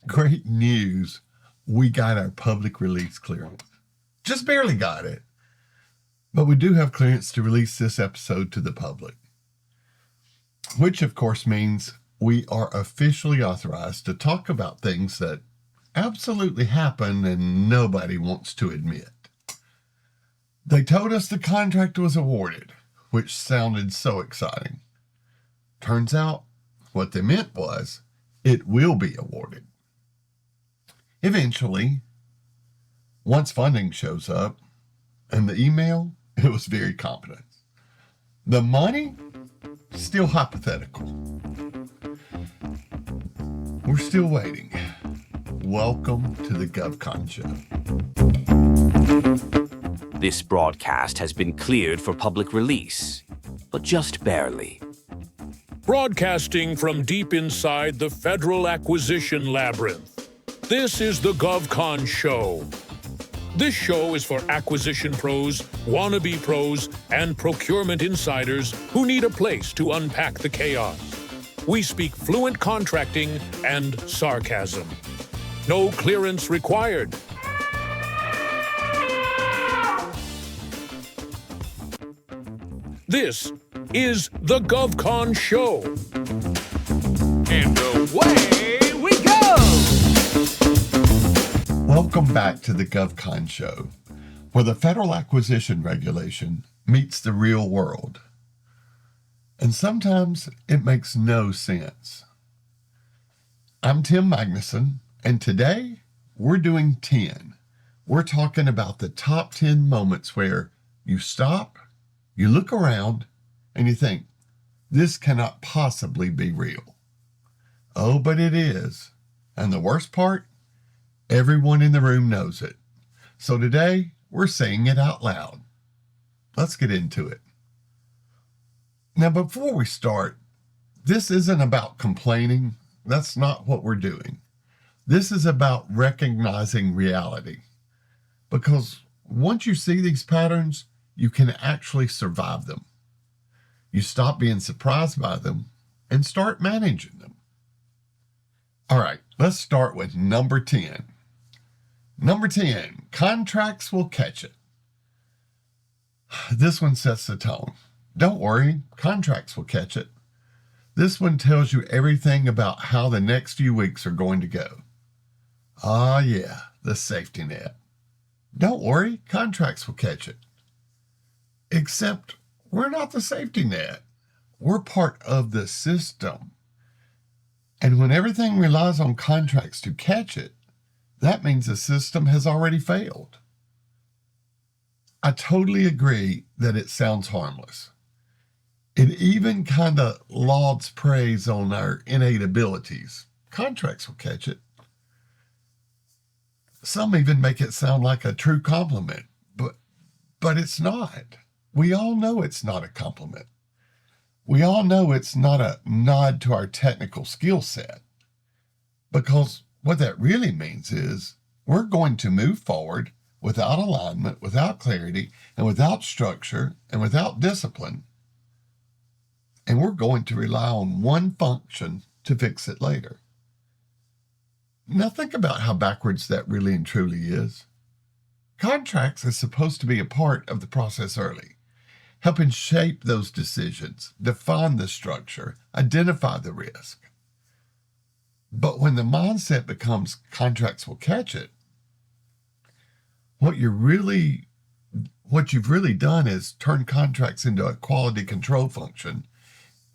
Great news. We got our public release clearance. Just barely got it. But we do have clearance to release this episode to the public. Which, of course, means we are officially authorized to talk about things that absolutely happen and nobody wants to admit. They told us the contract was awarded, which sounded so exciting. Turns out, what they meant was, it will be awarded. Eventually, once funding shows up, and the email, it was very competent. The money, still hypothetical. We're still waiting. Welcome to the GovCon show. This broadcast has been cleared for public release, but just barely. Broadcasting from deep inside the Federal Acquisition Labyrinth, this is the GovCon show. This show is for acquisition pros, wannabe pros, and procurement insiders who need a place to unpack the chaos. We speak fluent contracting and sarcasm. No clearance required. This is the GovCon show. And away we go! Welcome back to the GovCon show, where the Federal Acquisition Regulation meets the real world. And sometimes it makes no sense. I'm Tim Magnuson, and today we're doing 10. We're talking about the top 10 moments where you stop, you look around, and you think, this cannot possibly be real. Oh, but it is. And the worst part? Everyone in the room knows it. So today, we're saying it out loud. Let's get into it. Now, before we start, this isn't about complaining. That's not what we're doing. This is about recognizing reality. Because once you see these patterns, you can actually survive them. You stop being surprised by them and start managing them. All right, let's start with number 10. Number 10, contracts will catch it. This one sets the tone. Don't worry, contracts will catch it. This one tells you everything about how the next few weeks are going to go. Ah, yeah, the safety net. Don't worry, contracts will catch it. Except we're not the safety net. We're part of the system. And when everything relies on contracts to catch it, that means the system has already failed. I totally agree that it sounds harmless. It even kind of lauds praise on our innate abilities. Contracts will catch it. Some even make it sound like a true compliment, but it's not. We all know it's not a compliment. We all know it's not a nod to our technical skill set. Because what that really means is we're going to move forward without alignment, without clarity, and without structure, and without discipline. And we're going to rely on one function to fix it later. Now think about how backwards that really and truly is. Contracts are supposed to be a part of the process early, helping shape those decisions, define the structure, identify the risk. But when the mindset becomes contracts will catch it, what you've really done is turn contracts into a quality control function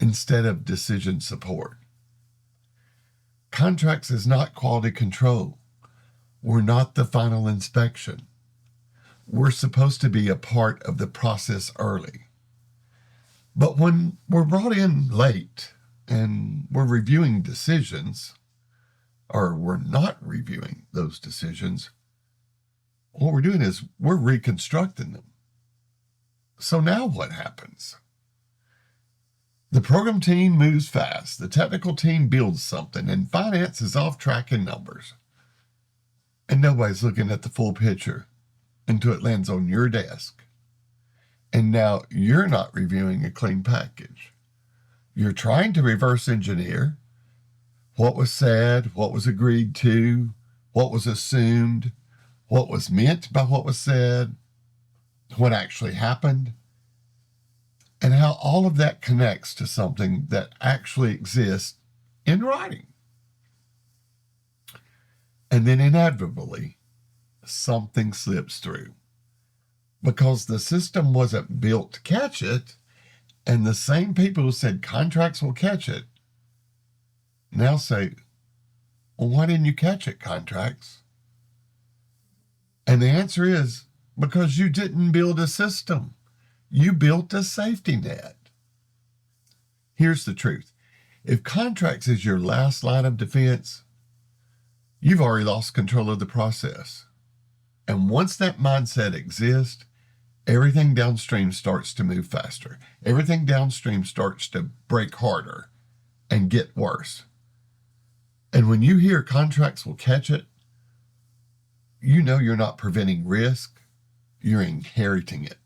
instead of decision support. Contracts is not quality control. We're not the final inspection. We're supposed to be a part of the process early. But when we're brought in late and we're reviewing decisions, or we're not reviewing those decisions, what we're doing is we're reconstructing them. So now what happens? The program team moves fast, the technical team builds something, and finance is off track in numbers. And nobody's looking at the full picture until it lands on your desk. And now you're not reviewing a clean package. You're trying to reverse engineer what was said, what was agreed to, what was assumed, what was meant by what was said, what actually happened, and how all of that connects to something that actually exists in writing. And then inevitably, something slips through because the system wasn't built to catch it, and the same people who said contracts will catch it now say, well, why didn't you catch it, contracts? And the answer is because you didn't build a system. You built a safety net. Here's the truth. If contracts is your last line of defense, you've already lost control of the process. And once that mindset exists, everything downstream starts to move faster. Everything downstream starts to break harder and get worse. And when you hear contracts will catch it, you know you're not preventing risk, you're inheriting it.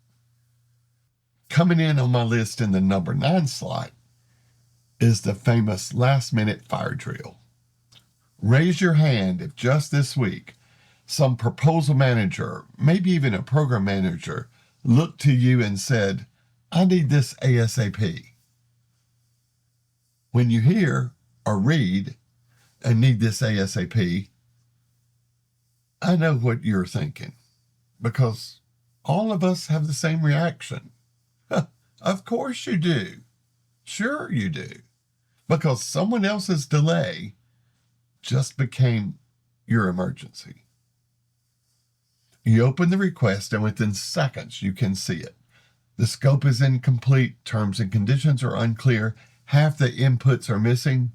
Coming in on my list in the number 9 slot is the famous last-minute fire drill. Raise your hand if just this week some proposal manager, maybe even a program manager, looked to you and said, I need this ASAP. When you hear or read, I need this ASAP, I know what you're thinking, because all of us have the same reaction. Of course you do. Sure you do. Because someone else's delay just became your emergency. You open the request and within seconds you can see it. The scope is incomplete, terms and conditions are unclear, half the inputs are missing,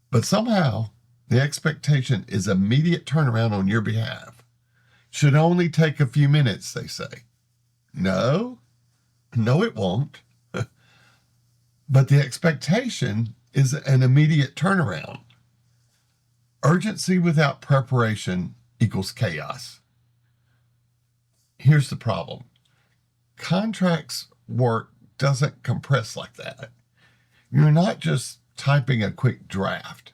but somehow the expectation is immediate turnaround on your behalf. Should only take a few minutes, they say. No, it won't. But the expectation is an immediate turnaround. Urgency without preparation equals chaos. Here's the problem. Contracts work doesn't compress like that. You're not just typing a quick draft.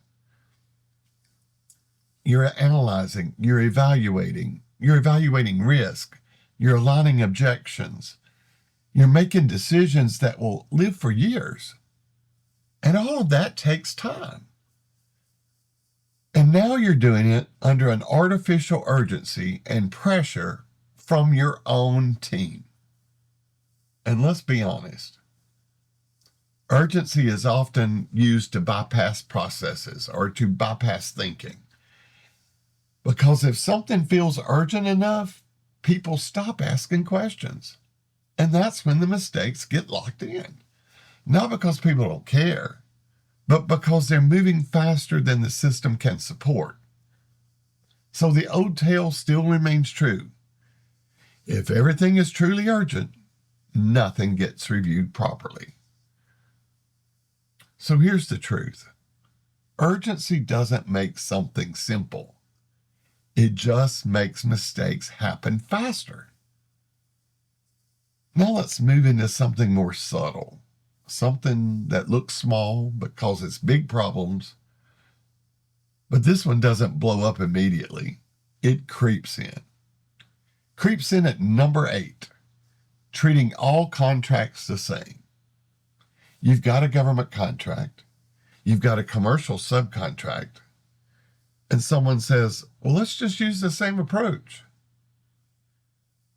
You're analyzing, you're evaluating risk, you're aligning objections, you're making decisions that will live for years. And all of that takes time. And now you're doing it under an artificial urgency and pressure from your own team. And let's be honest, urgency is often used to bypass processes or to bypass thinking. Because if something feels urgent enough, people stop asking questions. And that's when the mistakes get locked in. Not because people don't care, but because they're moving faster than the system can support. So the old tale still remains true. If everything is truly urgent, nothing gets reviewed properly. So here's the truth. Urgency doesn't make something simple. It just makes mistakes happen faster. Now let's move into something more subtle. Something that looks small but causes big problems. But this one doesn't blow up immediately. It creeps in. Creeps in at number 8. Treating all contracts the same. You've got a government contract. You've got a commercial subcontract. And someone says, well, let's just use the same approach.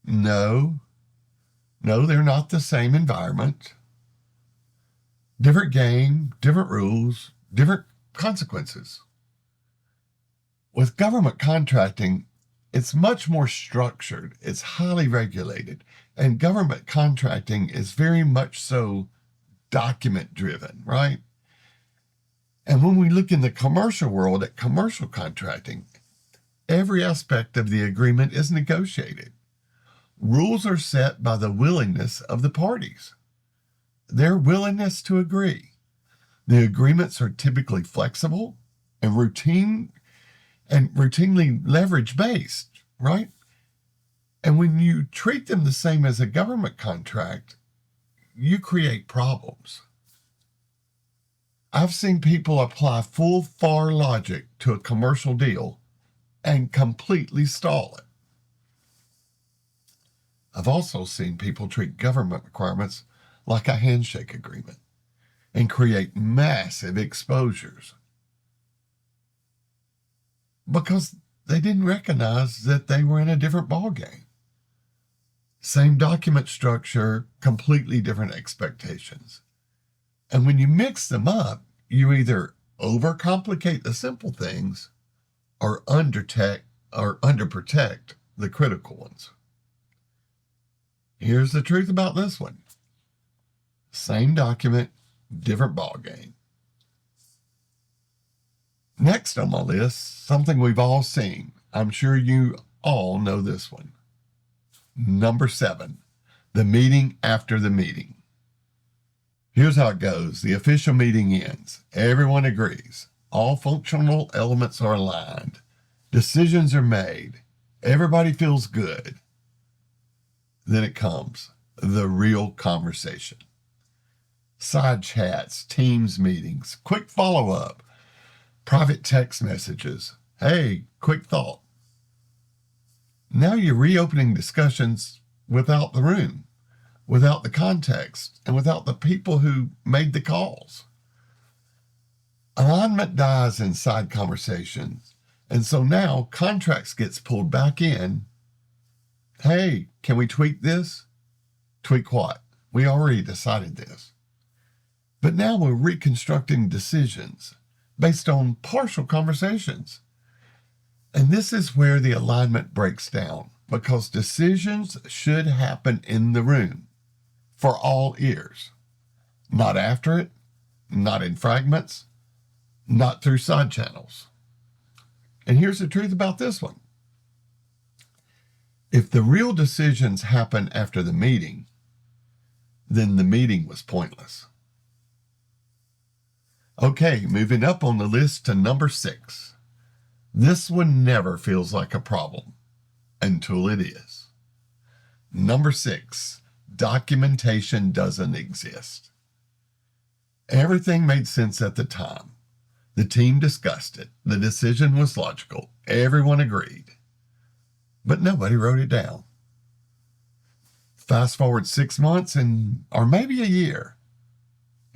No, they're not the same environment. Different game, different rules, different consequences. With government contracting, it's much more structured. It's highly regulated. And government contracting is very much so document driven, right? And when we look in the commercial world at commercial contracting, every aspect of the agreement is negotiated. Rules are set by the willingness of the parties, their willingness to agree. The agreements are typically flexible and routinely leverage based, right? And when you treat them the same as a government contract, you create problems. I've seen people apply full FAR logic to a commercial deal and completely stall it. I've also seen people treat government requirements like a handshake agreement and create massive exposures because they didn't recognize that they were in a different ballgame. Same document structure, completely different expectations. And when you mix them up, you either overcomplicate the simple things or underprotect the critical ones. Here's the truth about this one. Same document, different ballgame. Next on my list, something we've all seen. I'm sure you all know this one. Number 7, the meeting after the meeting. Here's how it goes. The official meeting ends. Everyone agrees. All functional elements are aligned. Decisions are made. Everybody feels good. Then it comes, the real conversation. Side chats, Teams meetings, quick follow-up, private text messages. Hey, quick thought. Now you're reopening discussions without the room, without the context, and without the people who made the calls. Alignment dies in side conversations, and so now contracts gets pulled back in. Hey, can we tweak this? Tweak what? We already decided this. But now we're reconstructing decisions based on partial conversations. And this is where the alignment breaks down, because decisions should happen in the room for all ears, not after it, not in fragments, not through side channels. And here's the truth about this one. If the real decisions happen after the meeting, then the meeting was pointless. Okay, moving up on the list to number 6. This one never feels like a problem until it is. Number 6, documentation doesn't exist. Everything made sense at the time. The team discussed it. The decision was logical. Everyone agreed. But nobody wrote it down. Fast forward 6 months or maybe a year.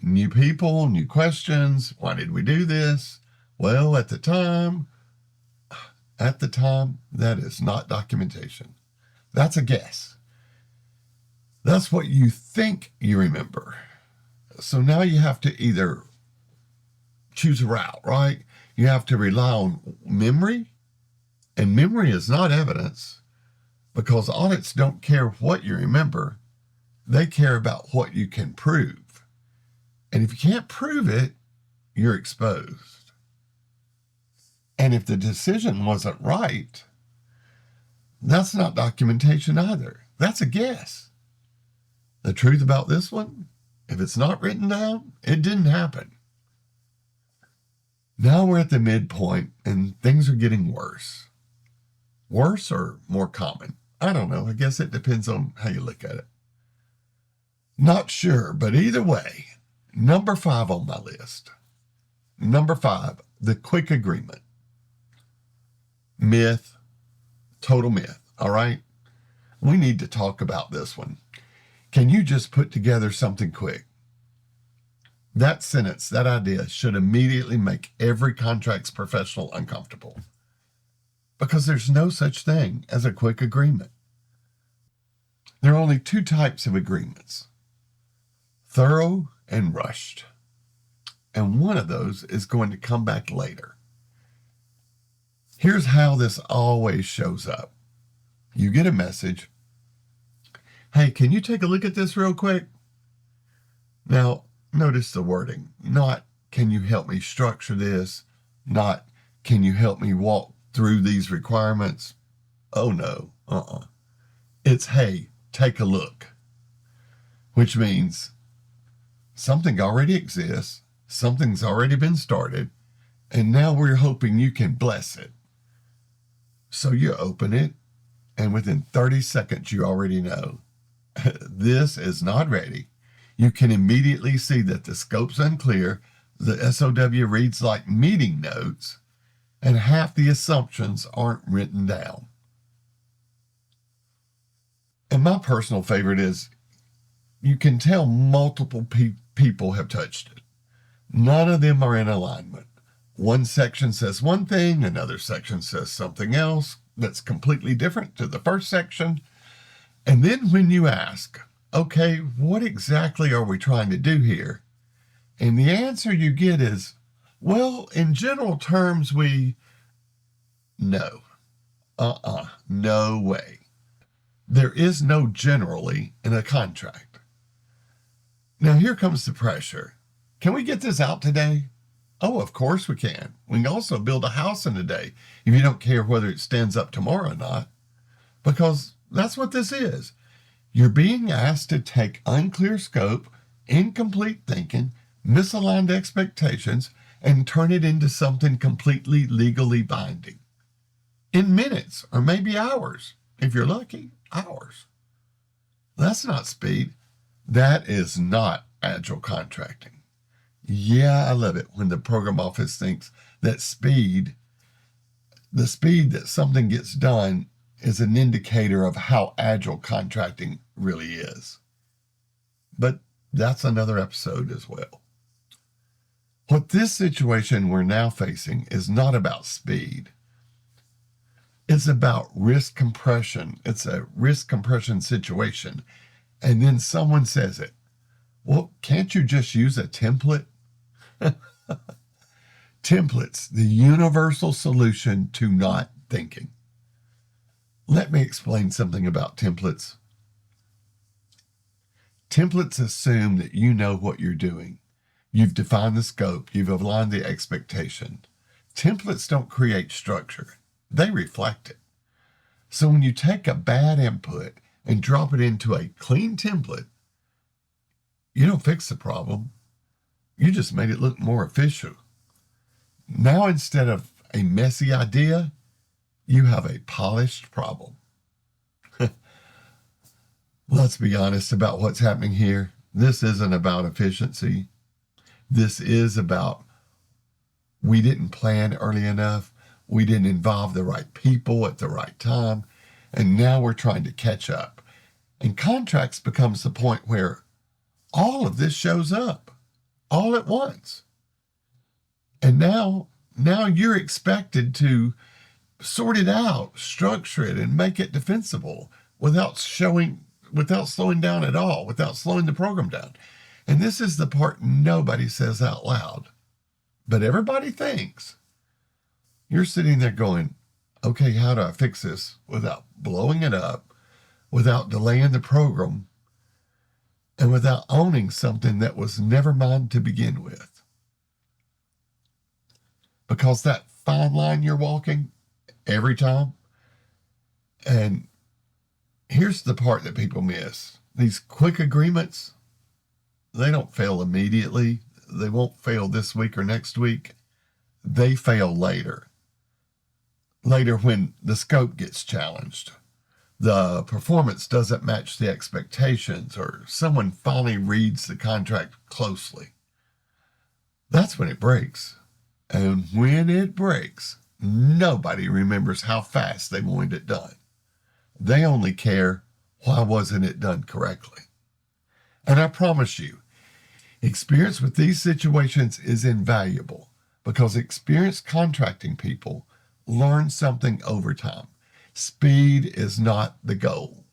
New people, new questions. Why did we do this? Well, at the time, that is not documentation. That's a guess. That's what you think you remember. So now you have to either choose a route, right? You have to rely on memory. And memory is not evidence, because audits don't care what you remember. They care about what you can prove. And if you can't prove it, you're exposed. And if the decision wasn't right, that's not documentation either. That's a guess. The truth about this one, if it's not written down, it didn't happen. Now we're at the midpoint and things are getting worse. Worse or more common? I don't know. I guess it depends on how you look at it. Not sure, but either way, number 5 on my list. Number 5, the quick agreement. Myth, total myth, all right? We need to talk about this one. Can you just put together something quick? That sentence, that idea should immediately make every contracts professional uncomfortable. Because there's no such thing as a quick agreement. There are only 2 types of agreements, thorough and rushed. And one of those is going to come back later. Here's how this always shows up. You get a message. Hey, can you take a look at this real quick? Now, notice the wording. Not, can you help me structure this? Not, can you help me walk through these requirements? Oh no, It's, hey, take a look. Which means something already exists, something's already been started, and now we're hoping you can bless it. So you open it, and within 30 seconds you already know, this is not ready. You can immediately see that the scope's unclear, The SOW reads like meeting notes, and half the assumptions aren't written down. And my personal favorite is you can tell multiple people have touched it. None of them are in alignment. One section says one thing, another section says something else that's completely different to the first section. And then when you ask, okay, what exactly are we trying to do here? And the answer you get is, well, in general terms, no. No way. There is no generally in a contract. Now here comes the pressure. Can we get this out today? Oh, of course we can. We can also build a house in a day if you don't care whether it stands up tomorrow or not. Because that's what this is. You're being asked to take unclear scope, incomplete thinking, misaligned expectations, and turn it into something completely legally binding. In minutes, or maybe hours. If you're lucky, hours. That's not speed. That is not agile contracting. Yeah, I love it when the program office thinks that the speed that something gets done is an indicator of how agile contracting really is. But that's another episode as well. What this situation we're now facing is not about speed. It's about risk compression. It's a risk compression situation. And then someone says it. Well, can't you just use a template? Templates, the universal solution to not thinking. Let me explain something about templates. Templates assume that you know what you're doing. You've defined the scope. You've aligned the expectation. Templates don't create structure. They reflect it. So when you take a bad input and drop it into a clean template, you don't fix the problem. You just made it look more official. Now, instead of a messy idea, you have a polished problem. Let's be honest about what's happening here. This isn't about efficiency. This is about we didn't plan early enough. We didn't involve the right people at the right time. And now we're trying to catch up. And contracts becomes the point where all of this shows up all at once. And now you're expected to sort it out, structure it, and make it defensible without slowing down at all, without slowing the program down. And this is the part nobody says out loud, but everybody thinks. You're sitting there going, okay, how do I fix this without blowing it up, without delaying the program, and without owning something that was never mine to begin with? Because that fine line you're walking every time. And here's the part that people miss. These quick agreements, they don't fail immediately. They won't fail this week or next week. They fail later. Later when the scope gets challenged, the performance doesn't match the expectations, or someone finally reads the contract closely. That's when it breaks. And when it breaks, nobody remembers how fast they wanted it done. They only care, why wasn't it done correctly? And I promise you, experience with these situations is invaluable because experienced contracting people learn something over time. Speed is not the goal.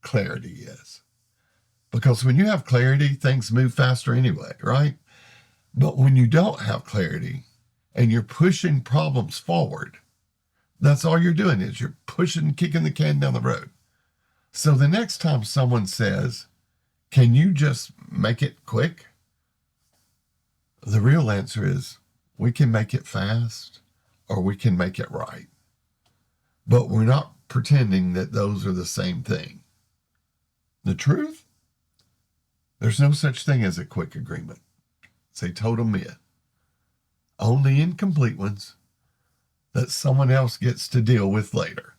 Clarity is. Because when you have clarity, things move faster anyway, right? But when you don't have clarity and you're pushing problems forward, that's all you're doing is you're kicking the can down the road. So the next time someone says, can you just make it quick? The real answer is, we can make it fast or we can make it right. But we're not pretending that those are the same thing. The truth? There's no such thing as a quick agreement. It's a total myth. Only incomplete ones that someone else gets to deal with later.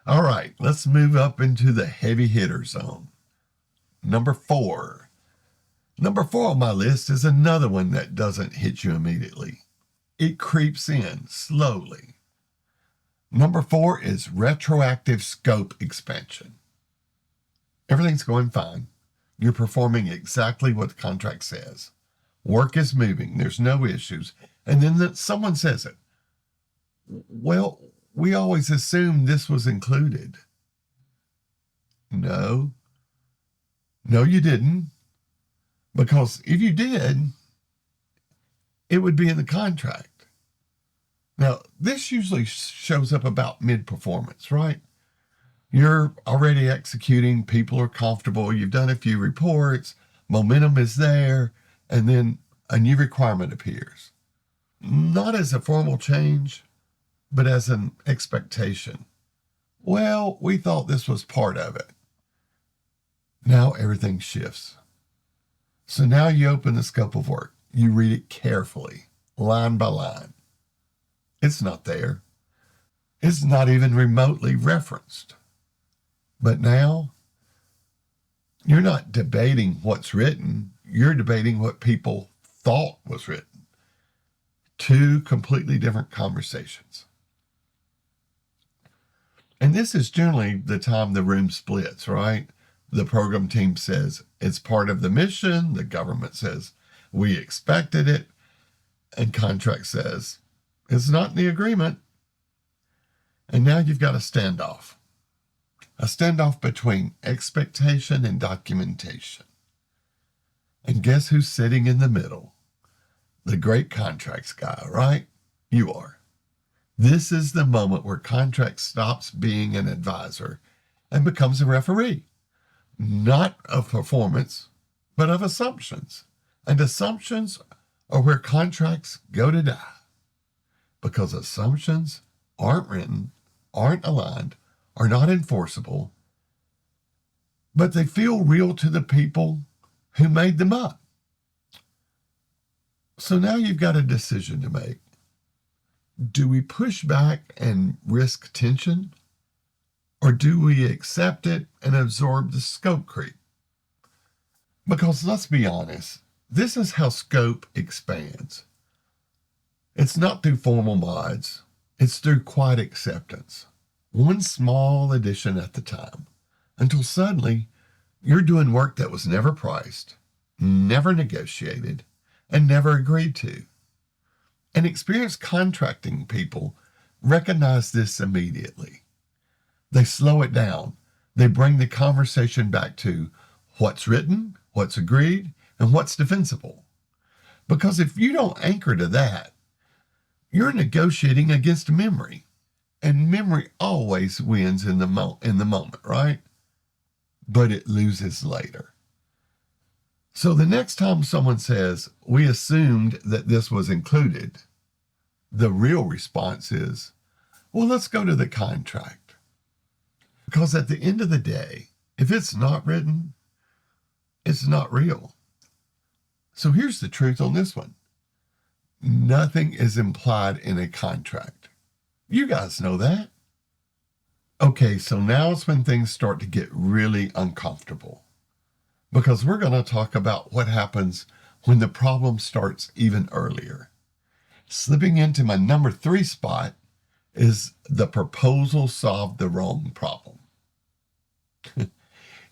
All right, let's move up into the heavy hitter zone. Number 4, Number 4 on my list is another one that doesn't hit you immediately. It creeps in slowly. Number 4 is retroactive scope expansion. Everything's going fine. You're performing exactly what the contract says. Work is moving. There's no issues. And then someone says it. Well, we always assumed this was included. No, you didn't. Because if you did, it would be in the contract. Now, this usually shows up about mid-performance, right? You're already executing, people are comfortable, you've done a few reports, momentum is there, and then a new requirement appears. Not as a formal change, but as an expectation. Well, we thought this was part of it. Now everything shifts. So now you open the scope of work. You read it carefully, line by line. It's not there. It's not even remotely referenced. But now, you're not debating what's written. You're debating what people thought was written. 2 completely different conversations. And this is generally the time the room splits, right? The program team says it's part of the mission. The government says we expected it. And contract says it's not in the agreement. And now you've got a standoff. A standoff between expectation and documentation. And guess who's sitting in the middle? The great contracts guy, right? You are. This is the moment where contract stops being an advisor and becomes a referee. Not of performance, but of assumptions. And assumptions are where contracts go to die. Because assumptions aren't written, aren't aligned, are not enforceable, but they feel real to the people who made them up. So now you've got a decision to make. Do we push back and risk tension? Or do we accept it and absorb the scope creep? Because let's be honest, this is how scope expands. It's not through formal mods, it's through quiet acceptance. One small addition at the time, until suddenly you're doing work that was never priced, never negotiated, and never agreed to. And experienced contracting people recognize this immediately. They slow it down. They bring the conversation back to what's written, what's agreed, and what's defensible. Because if you don't anchor to that, you're negotiating against memory. And memory always wins in the moment, right? But it loses later. So the next time someone says, we assumed that this was included, the real response is, well, let's go to the contract. Because at the end of the day, if it's not written, it's not real. So here's the truth on this one. Nothing is implied in a contract. You guys know that. Okay, so now it's when things start to get really uncomfortable. Because we're going to talk about what happens when the problem starts even earlier. Slipping into my number 3 spot is the proposal solved the wrong problem.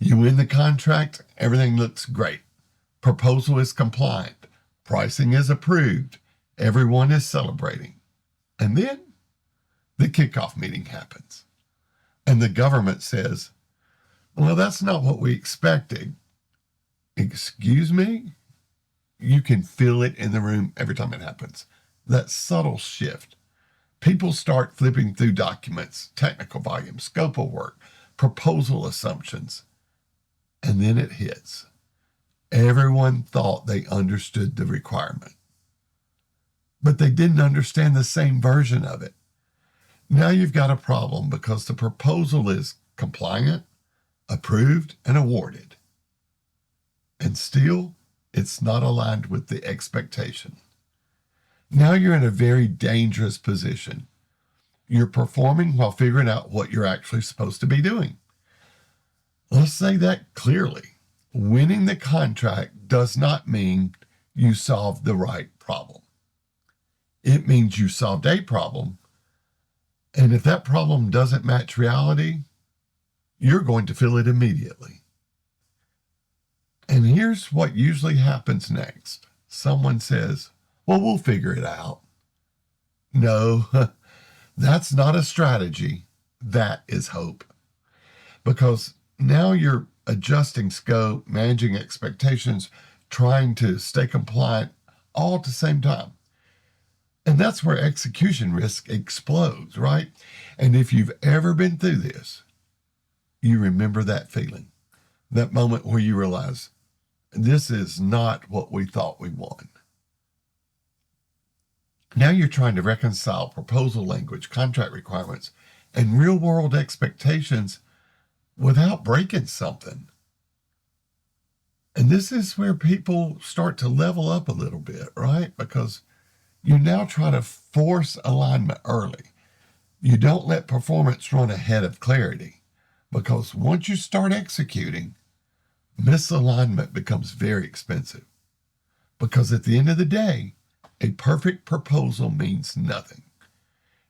You win the contract, everything looks great. Proposal is compliant. Pricing is approved. Everyone is celebrating. And then the kickoff meeting happens. And the government says, well, that's not what we expected. Excuse me? You can feel it in the room every time it happens. That subtle shift. People start flipping through documents, technical volume, scope of work, proposal assumptions. And then it hits. Everyone thought they understood the requirement. But they didn't understand the same version of it. Now you've got a problem because the proposal is compliant, approved, and awarded. And still, it's not aligned with the expectation. Now you're in a very dangerous position. You're performing while figuring out what you're actually supposed to be doing. Let's say that clearly. winning the contract does not mean you solved the right problem. It means you solved a problem, and if that problem doesn't match reality, you're going to feel it immediately. And here's what usually happens next. Someone says, well, we'll figure it out. No, that's not a strategy. That is hope. Because now you're adjusting scope, managing expectations, trying to stay compliant all at the same time. And that's where execution risk explodes, right? And if you've ever been through this, you remember that feeling, that moment where you realize this is not what we thought we wanted. Now you're trying to reconcile proposal language, contract requirements, and real-world expectations without breaking something. And this is where people start to level up a little bit, right? Because you now try to force alignment early. You don't let performance run ahead of clarity, because once you start executing, misalignment becomes very expensive. Because at the end of the day, a perfect proposal means nothing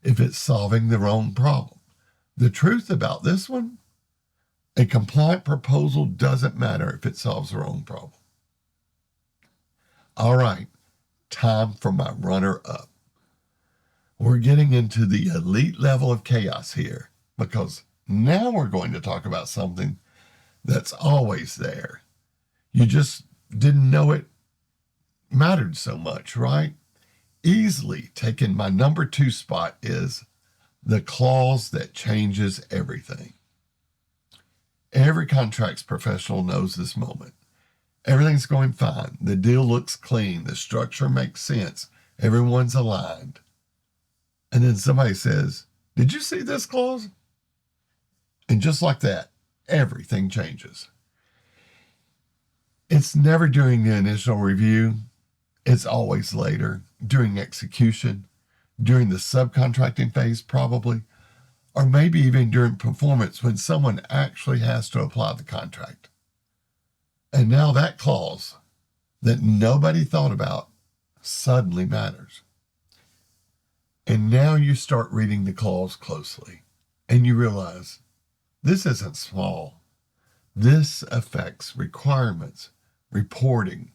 if it's solving the wrong problem. The truth about this one, a compliant proposal doesn't matter if it solves the wrong problem. All right, time for my runner-up. We're getting into the elite level of chaos here, because now we're going to talk about something that's always there. You just didn't know it mattered so much, right? Easily taking my number 2 spot is the clause that changes everything. Every contracts professional knows this moment. Everything's going fine. The deal looks clean. The structure makes sense. Everyone's aligned. And then somebody says, did you see this clause? And just like that, everything changes. It's never during the initial review. It's always later, during execution, during the subcontracting phase probably, or maybe even during performance when someone actually has to apply the contract. And now that clause that nobody thought about suddenly matters. And now you start reading the clause closely, and you realize this isn't small. This affects requirements, reporting,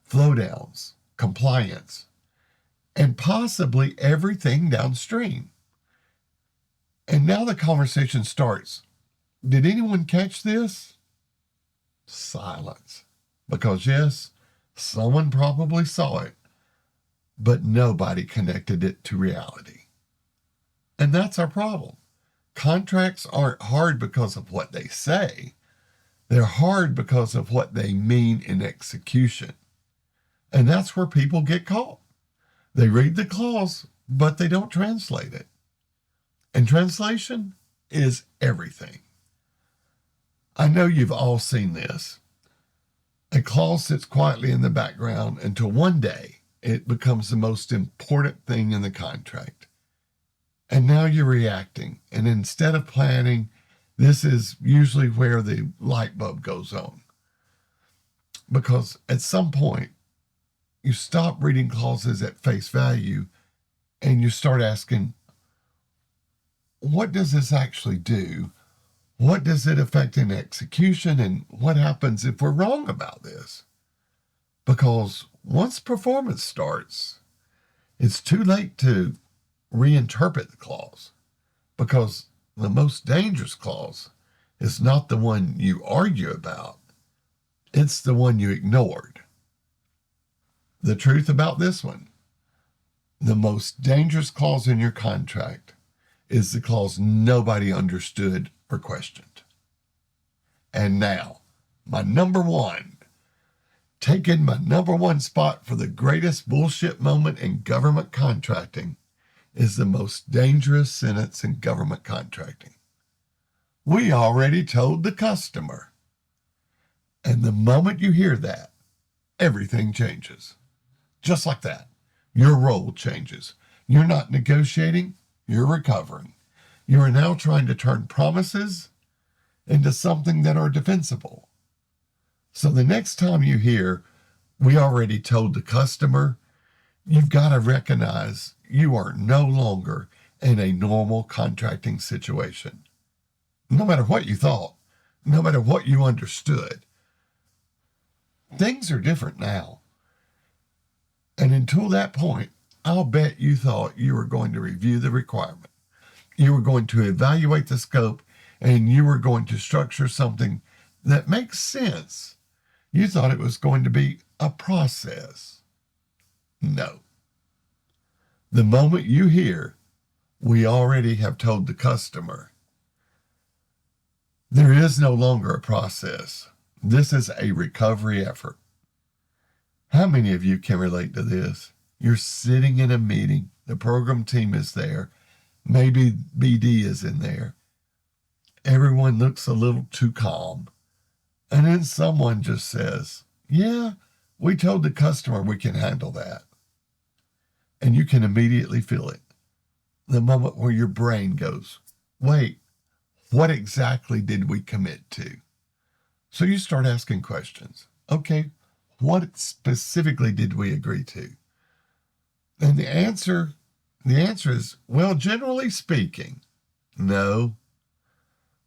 flowdowns, compliance, and possibly everything downstream. And now the conversation starts. Did anyone catch this? Silence. Because yes, someone probably saw it, but nobody connected it to reality. And that's our problem. Contracts aren't hard because of what they say. They're hard because of what they mean in execution. And that's where people get caught. They read the clause, but they don't translate it. And translation is everything. I know you've all seen this. A clause sits quietly in the background until one day it becomes the most important thing in the contract. And now you're reacting. And instead of planning, this is usually where the light bulb goes on. Because at some point, you stop reading clauses at face value and you start asking, what does this actually do? What does it affect in execution? And what happens if we're wrong about this? Because once performance starts, it's too late to reinterpret the clause, because the most dangerous clause is not the one you argue about. It's the one you ignored. The truth about this one, the most dangerous clause in your contract is the clause nobody understood or questioned. And now, my number 1, taking my number 1 spot for the greatest bullshit moment in government contracting is the most dangerous sentence in government contracting. We already told the customer. And the moment you hear that, everything changes. Just like that, your role changes. You're not negotiating, you're recovering. You are now trying to turn promises into something that are defensible. So the next time you hear, we already told the customer, you've got to recognize you are no longer in a normal contracting situation. No matter what you thought, no matter what you understood, things are different now. And until that point, I'll bet you thought you were going to review the requirement. You were going to evaluate the scope, and you were going to structure something that makes sense. You thought it was going to be a process. No. The moment you hear, we already have told the customer, there is no longer a process. This is a recovery effort. How many of you can relate to this? You're sitting in a meeting, the program team is there, maybe BD is in there. Everyone looks a little too calm. And then someone just says, yeah, we told the customer we can handle that. And you can immediately feel it. The moment where your brain goes, wait, what exactly did we commit to? So you start asking questions. Okay, what specifically did we agree to? And the answer is, well, generally speaking, no.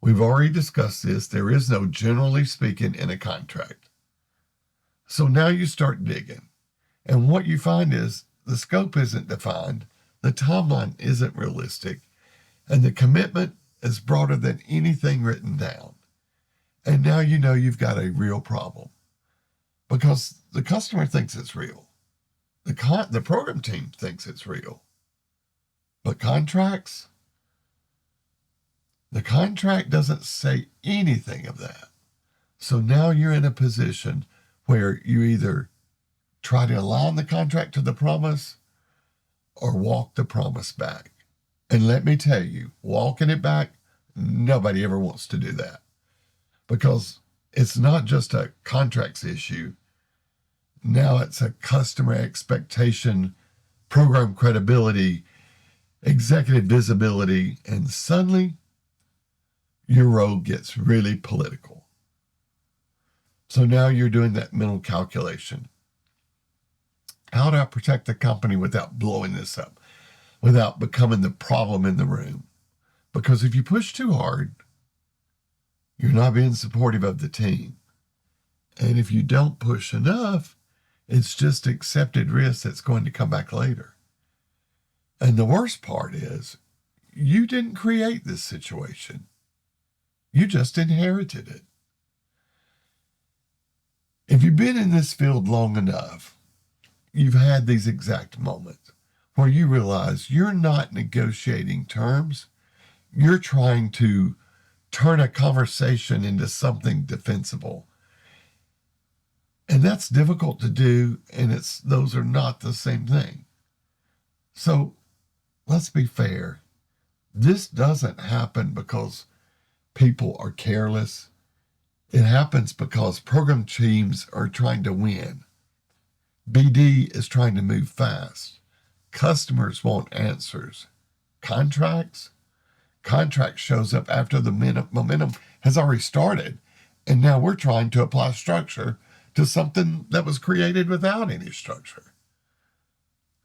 We've already discussed this. There is no generally speaking in a contract. So now you start digging. And what you find is the scope isn't defined, the timeline isn't realistic, and the commitment is broader than anything written down. And now you know you've got a real problem because the customer thinks it's real. The program team thinks it's real. But contracts? The contract doesn't say anything of that. So now you're in a position where you either try to align the contract to the promise or walk the promise back. And let me tell you, walking it back, nobody ever wants to do that because it's not just a contracts issue. Now it's a customer expectation, program credibility, executive visibility, and suddenly your role gets really political. So now you're doing that mental calculation. How do I protect the company without blowing this up, without becoming the problem in the room? Because if you push too hard, you're not being supportive of the team. And if you don't push enough, it's just accepted risk that's going to come back later. And the worst part is, you didn't create this situation. You just inherited it. If you've been in this field long enough, you've had these exact moments where you realize you're not negotiating terms. You're trying to turn a conversation into something defensible. And that's difficult to do, and those are not the same thing. So let's be fair. This doesn't happen because people are careless. It happens because program teams are trying to win. BD is trying to move fast. Customers want answers. Contract shows up after the momentum has already started, and now we're trying to apply structure to something that was created without any structure.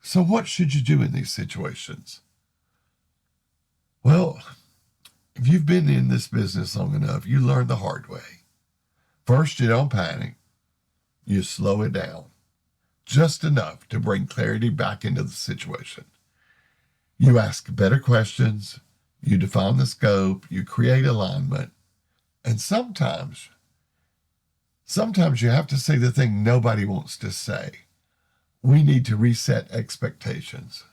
So what should you do in these situations? Well, if you've been in this business long enough, you learn the hard way. First, you don't panic. You slow it down, just enough to bring clarity back into the situation. You ask better questions, you define the scope, you create alignment, and sometimes you have to say the thing nobody wants to say. We need to reset expectations.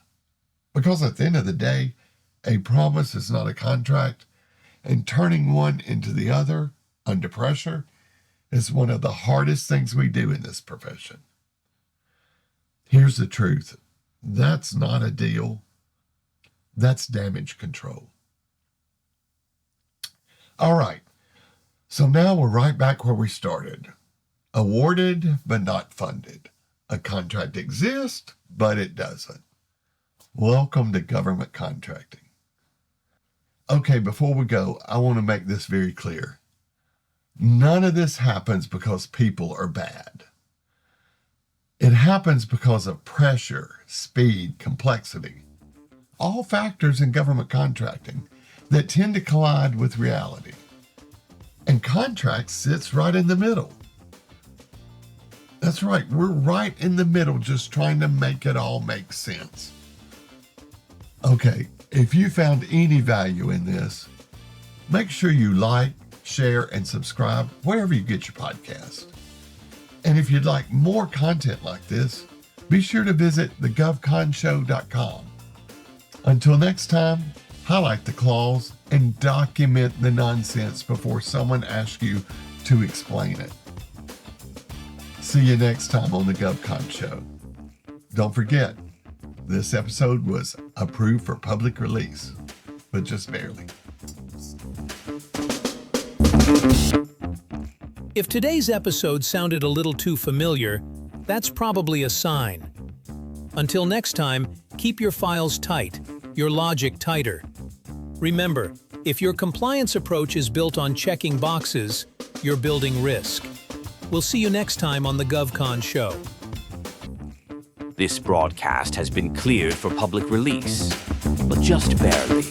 Because at the end of the day, a promise is not a contract, and turning one into the other under pressure is one of the hardest things we do in this profession. Here's the truth. That's not a deal. That's damage control. All right. So now we're right back where we started. Awarded, but not funded. A contract exists, but it doesn't. Welcome to government contracting. Okay, before we go, I want to make this very clear. None of this happens because people are bad. It happens because of pressure, speed, complexity. All factors in government contracting that tend to collide with reality. And contract sits right in the middle. That's right, we're right in the middle just trying to make it all make sense. Okay, if you found any value in this, make sure you like, share, and subscribe wherever you get your podcast. And if you'd like more content like this, be sure to visit thegovconshow.com. Until next time, highlight the clause and document the nonsense before someone asks you to explain it. See you next time on the GovCon Show. Don't forget, this episode was approved for public release, but just barely. If today's episode sounded a little too familiar, that's probably a sign. Until next time, keep your files tight, your logic tighter. Remember, if your compliance approach is built on checking boxes, you're building risk. We'll see you next time on the GovCon Show. This broadcast has been cleared for public release, but just barely.